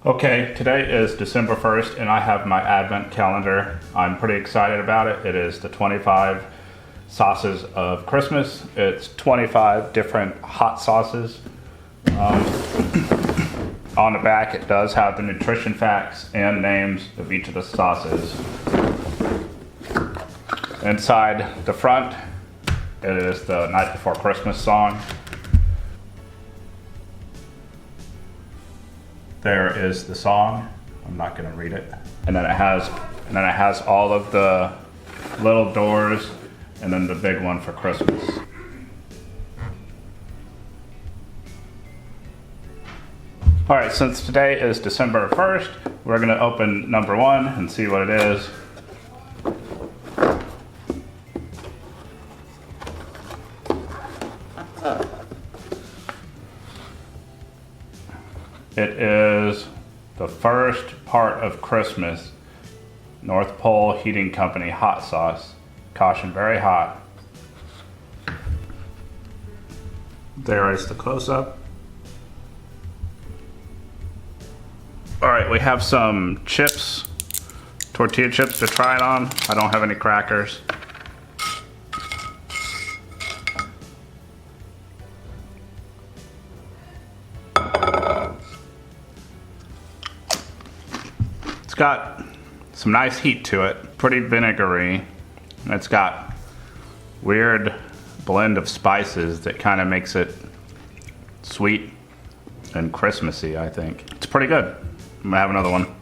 Okay, today is December 1st and I have my advent calendar. I'm pretty excited about it. It is the 25 sauces of Christmas. It's 25 different hot sauces. On the back it does have the nutrition facts and names of each of the sauces. Inside the front, it is the Night Before Christmas song. There is the song. I'm not going to read it. And then it has all of the little doors and then the big one for Christmas. All right, since today is December 1st, we're going to open number 1 and see what it is. It is the first part of Christmas, North Pole Heating Company hot sauce. Caution, very hot. There is the close-up. All right, we have some chips, tortilla chips to try it on. I don't have any crackers. It's got some nice heat to it, pretty vinegary. And it's got weird blend of spices that kind of makes it sweet and Christmassy, I think. It's pretty good. I'm gonna have another one.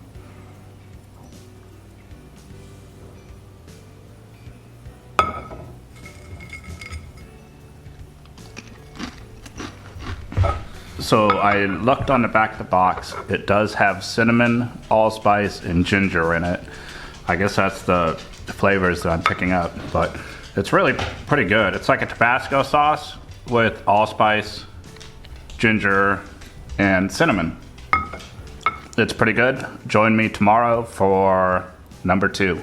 So I looked on the back of the box. It does have cinnamon, allspice, and ginger in it. I guess that's the flavors that I'm picking up, but it's really pretty good. It's like a Tabasco sauce with allspice, ginger, and cinnamon. It's pretty good. Join me tomorrow for number 2.